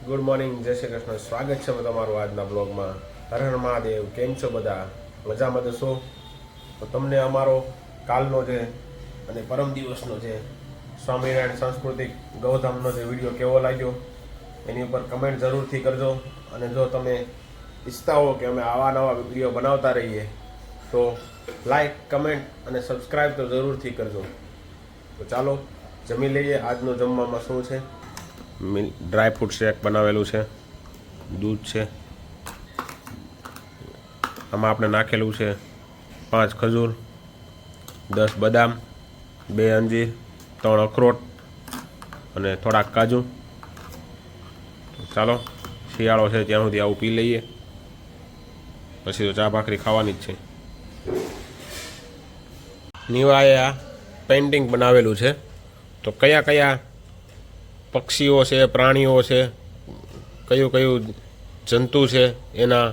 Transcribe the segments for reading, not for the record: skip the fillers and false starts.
Good morning, જય શ્રી કૃષ્ણ. સ્વાગત છે તમારું આજના બ્લોગમાં. હર હર મહાદેવ. કેમ છો બધા? મજામાં જશો? તો તમને અમારો કાલનો જે અને પરમ દિવસનો જે સ્વામિનારાયણ સાંસ્કૃતિક ગૌધામનો જે વિડીયો કેવો લાગ્યો એની ઉપર કમેન્ટ જરૂરથી કરજો. અને જો તમે ઈચ્છતા હો કે અમે આવા નવા વિડીયો બનાવતા રહીએ તો લાઈક, કમેન્ટ અને સબસ્ક્રાઈબ તો જરૂરથી કરજો. તો ચાલો જમી લઈએ. આજનો જમવામાં શું છે? ડ્રાય ફ્રૂટ શેક બનાવેલું છે, દૂધ છે, આમાં આપણે નાખેલું છે 5 ખજૂર, 10 બદામ, 2 અંજીર, 3 અખરોટ અને થોડાક કાજુ. ચાલો શિયાળો છે ત્યાં સુધી આવું પી લઈએ, પછી તો ચા ભાખરી ખાવાની જ છે. નિવાએ આ પેઇન્ટિંગ બનાવેલું છે, તો કયા કયા પક્ષીઓ છે, પ્રાણીઓ છે, કયું કયું જંતુ છે એના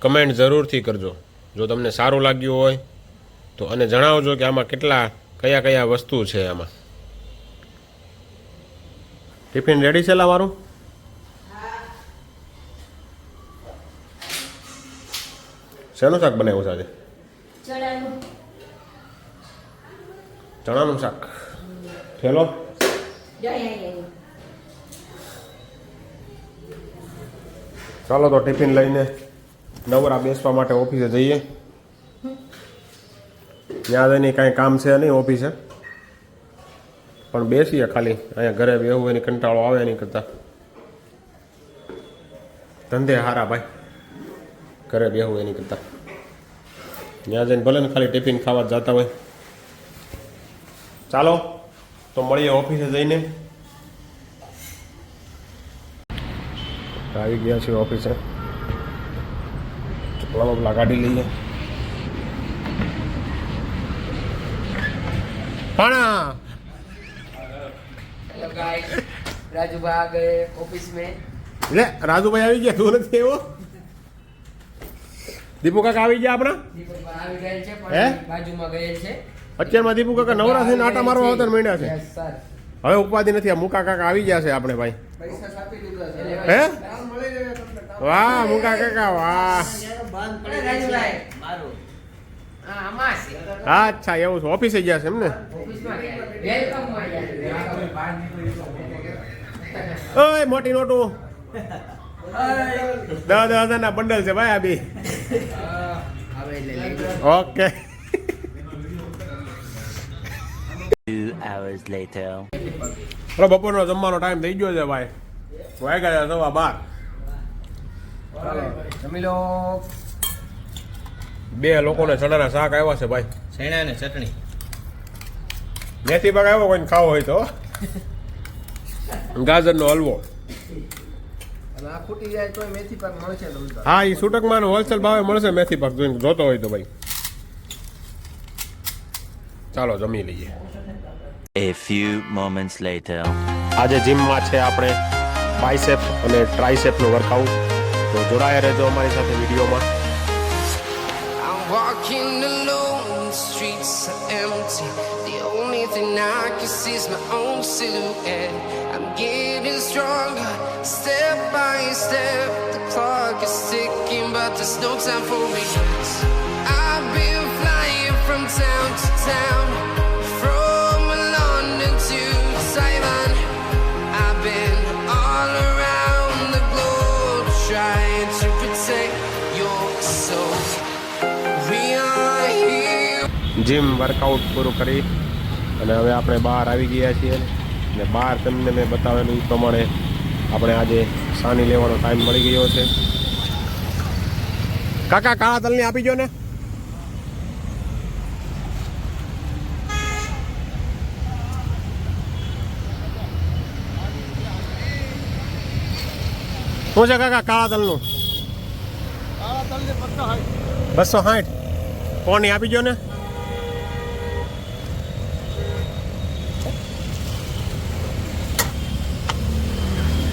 કમેન્ટ જરૂરથી કરજો. જો તમને સારું લાગ્યું હોય તો અને જણાવજો કે આમાં કયા કયા વસ્તુ છે. આમાં ટિફિન રેડી છે મારું? શેનું શાક બનાવ્યું છે આજે? ચણાનું શાક. ઠેલો ચાલો તો ટિફિન લઈને નવરા બેસવા માટે ઓફિસે જઈએ. ત્યાં જઈને કાંઈ કામ છે નહીં ઓફિસે, પણ બેસીએ ખાલી. અહીંયા ઘરે બેહવું એની કંટાળો આવે નહીં કરતા. ધંધે હારા ભાઈ, ઘરે બેહવું એની કરતા. ત્યાં જઈને ભલે ને ખાલી ટિફિન ખાવા જ જતા હોય. ચાલો તો મળીએ ઓફિસે જઈને. આવી ગયા છીએ ઓફિસે. ચપલા બપલા કાઢી લઈએ. પાણા हेलो गाइस, राजू भाई आ गए ऑफिस में. લે રાજુભાઈ આવી ગયા, તું નથી આવ્યો? દીપુ કાકા આવી ગયા આપણા? દીપક ભાઈ આવી ગયેલ છે હે? પણ બાજુમાં ગયેલ છે. અત્યારમાં દીપુ કાકા નવરા થઈને આટા મારવા આવતા માંડ્યા છે. Yes sir. હવે ઉપાધિ નથી. આ મુકા કાકા આવી ગયા છે આપણે ભાઈ. પૈસા આપી દીધા છે. હે? વાહ મુકા કાકા વાહ. અરે રાજુભાઈ મારું હા આમાં છે. અચ્છા એવું છે. ઓફિસે ગયા છે એમ ને? ઓફિસમાં વેલકમ માં ઓય મોટી નોટો 10,000 ના બંડલ છે ભાઈ આ બી. હવે એટલે લઈ લો. ઓકે. 2 hours later. હવે બપોરનો જમવાનો ટાઈમ થઈ ગયો છે ભાઈ. વાગ્યા છે 12:15. ચાલો જમી લો. 2 લોકોને ચણાના શાક આવ્યા છે ભાઈ. શેણા ને ચટણી. મેથી પાક આવ્યો કોઈને ખાવો હોય તો. ગાજરનો હલવો. અને આ ખૂટી જાય તો મેથી પાક મળશે તો ઉલટા. હા એ છૂટકમાં હોલસેલ ભાવે મળશે મેથી પાક, જોઈને જોતો હોય તો ભાઈ. ચાલો જમી લઈએ. A few moments later. આજે જીમમાં છે આપણે બાયસેપ અને ટ્રાયસેપનું વર્કઆઉટ. તો જોડાયા રહેજો અમારી સાથે વિડીયોમાં. I'm walking alone, the streets are empty. The only thing I can see is my own silhouette. I'm getting stronger, step by step. The clock is ticking, but there's no time for me. I've been flying from town to town, from London to Taiwan. I've been all around the globe trying to protect your soul. We are here. Gym workout પૂરું કરી અને હવે આપણે બહાર આવી ગયા છીએ. અને બહાર તમને મેં બતાવેલું એ પ્રમાણે આપણે આજે સાની લેવાનો ટાઈમ મળી ગયો છે. કાકા કાળા તલની આપી જો ને. શું છે કાકા કાળા તલનું? 260. કોની આપી જો ને.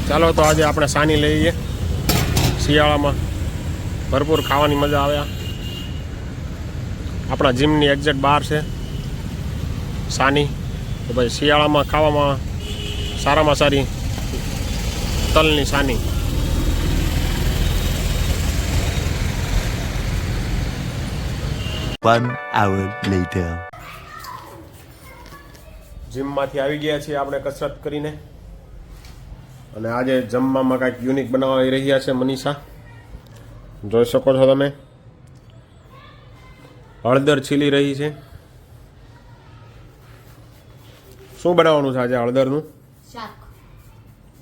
ચાલો તો આજે આપણે સાની લઈએ. શિયાળામાં ભરપૂર ખાવાની મજા આવે. આપણા જીમની એક્ઝેક્ટ બહાર છે સાની. તો ભાઈ શિયાળામાં ખાવામાં સારામાં સારી તલની સાની. 1 hour later. જીમમાંથી આવી ગયા છીએ આપણે કસરત કરીને, અને આજે જમવામાં કાંઈક યુનિક બનાવી રહ્યા છે મનીષા. જોઈ શકો છો તમે, હળદર છીલી રહી છે. શું બનાવવાનું છે આજે? હળદરનું શાક.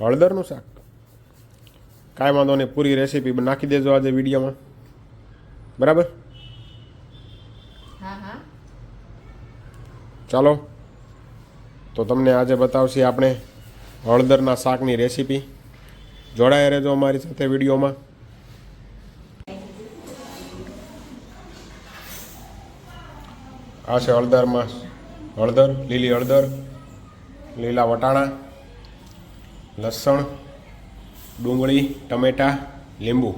હળદરનું શાક. કાંઈ વાંધો નહીં, પૂરી રેસીપી નાખી દેજો આજે વિડીયોમાં, બરાબર? હા હા. ચાલો તો તમને આજે બતાવશી આપણે હળદરના શાકની રેસીપી. જોડાયા રહેજો અમારી સાથે વિડીયોમાં. આ છે હળદર, લીલી હળદર, લીલા વટાણા, લસણ, ડુંગળી, ટમેટાં, લીંબુ.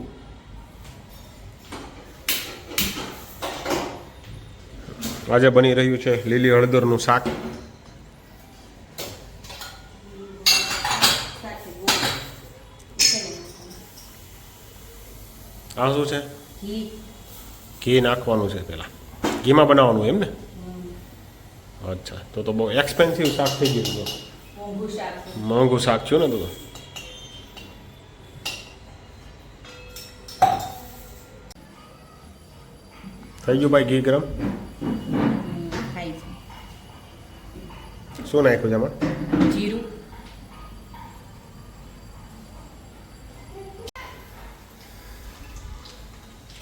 આજે બની રહ્યું છે લીલી હળદરનું શાક. આ શું છે? ઘી. ઘી નાખવાનું છે પહેલાં. ઘીમાં બનાવવાનું એમ ને? અચ્છા, તો બહુ એક્સપેન્સિવ શાક થઈ ગયું. મોંઘું શાક. મોંઘું શાક થયું ને તો. થઈ ગયું ભાઈ ઘી ગરમ. ખાઈ છે. શું નાખ્યું છે આમાં? જીરું.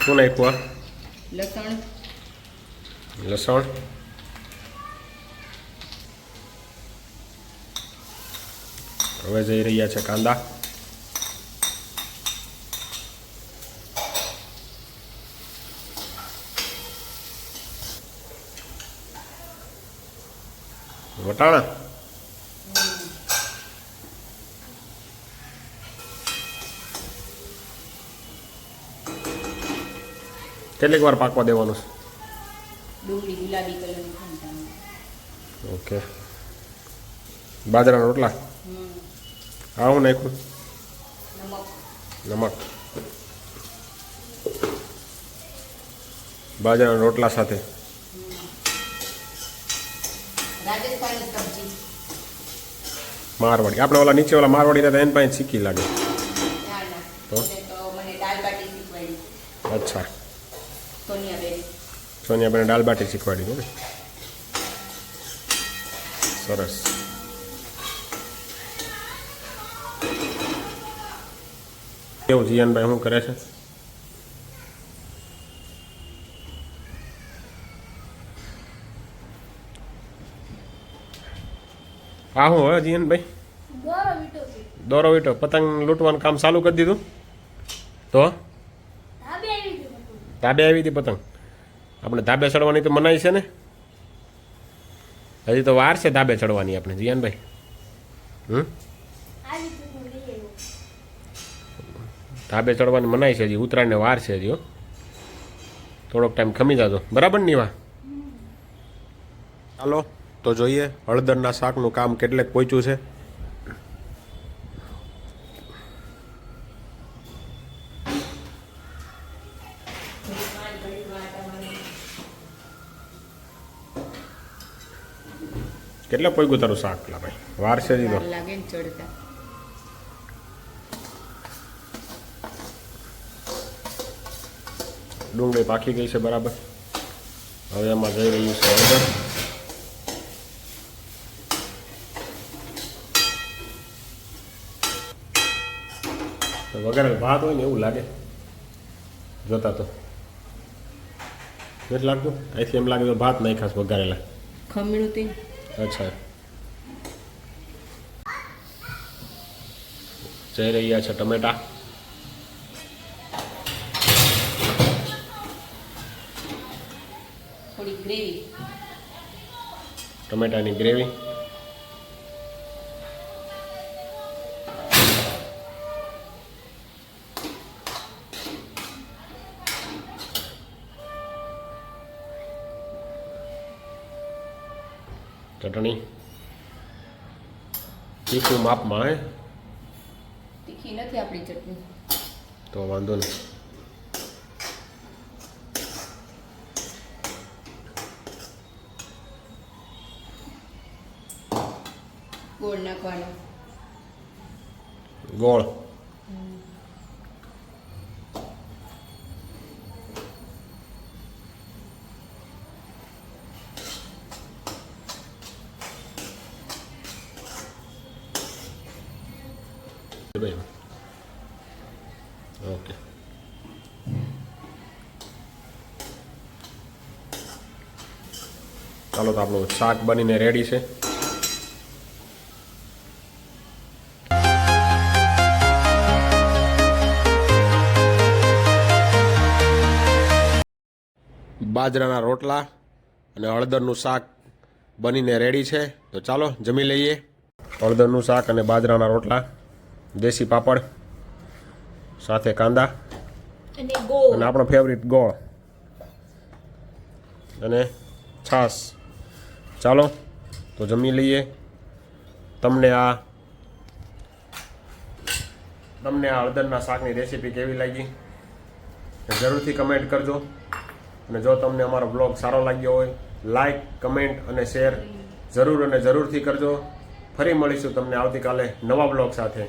શું નાખ્યું? લસણ. લસણ, હવે જઈ રહ્યા છે કાંદા. વટાણા, કેટલીક વાર પાકવા દેવાનું છે? ડુંગળી ગુલાબી કલરની ખમણ. ઓકે. બાજરાના રોટલા. આવું નાખ્યું? નમક. નમક. બાજરાના રોટલા સાથે. રાજસ્થાની સબ્જી. મારવાડી. આપણે ઓલા નીચે ઓલા મારવાડી રહેતા એને પાસે શીખી લાગે. ના ના. તો? તો મને દાલ બાટી શીખવાડી. અચ્છા, સોનિયાબેન. સોનિયાબેને દાલ બાટી શીખવાડી છે ને? સરસ. કેવું જીયાનભાઈ શું કરે છે? હા હું હવે જીયાનભાઈ દોરો વીટો પતંગ લૂંટવાનું કામ ચાલુ કરી દીધું. તો ધાબે આવી હતી પતંગ. આપણે ધાબે ચડવાની તો મનાઈ છે ને? હજી તો વાર છે ધાબે ચડવાની આપણે જીયાનભાઈ. ધાબે ચડવાની મનાઈ છે, હજી ઉત્તરાયણને વાર છે હજી. થોડોક ટાઈમ ખમી જાજો, બરાબર ને? વા ચાલો તો જોઈએ હળદરના શાકનું કામ કેટલેક પહોંચ્યું છે. કેટલે પહોંચ્યું તારું શાક? પેલા ભાઈ વાર છે હજી તો. લાગે ને ચડતા. ડુંગળી પાકી ગઈ છે બરાબર. હવે એમાં જઈ રહ્યું છે હળદર. વઘારેલ ભાત હોય ને એવું લાગે જોતા તો. નથી લાગતું? અહીંથી એમ લાગે તો ભાત નહીં ખાસ વઘારેલા. ખમણું તે. અચ્છા. જઈ રહ્યા છે ટમેટા. થોડી ગ્રેવી. ટમેટાની ગ્રેવી. ચટણી તીખું માપમાં હે. તીખી નથી આપણી ચટણી. તો વાંધો નહીં. ગોળ નાખવાનો. ગોળ. ઓકે. ચાલો તો આપણું શાક બનીને રેડી છે. બાજરાના રોટલા અને હળદરનું શાક બનીને રેડી છે. તો ચાલો જમી લઈએ. હળદરનું શાક અને બાજરાના રોટલા, દેશી પાપડ, સાથે કાંદા અને ગોળ. અને આપણો ફેવરિટ ગોળ અને છાશ. ચાલો તો જમી લઈએ. તમને આ હળદરના શાકની રેસીપી કેવી લાગી એ જરૂરથી કમેન્ટ કરજો. અને જો તમને અમારો બ્લોગ સારો લાગ્યો હોય, લાઈક, કમેન્ટ અને શેર જરૂર અને જરૂરથી કરજો. ફરી મળીશું તમને આવતીકાલે નવા બ્લોગ સાથે.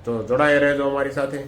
તો જોડાઈ રહેજો અમારી સાથે.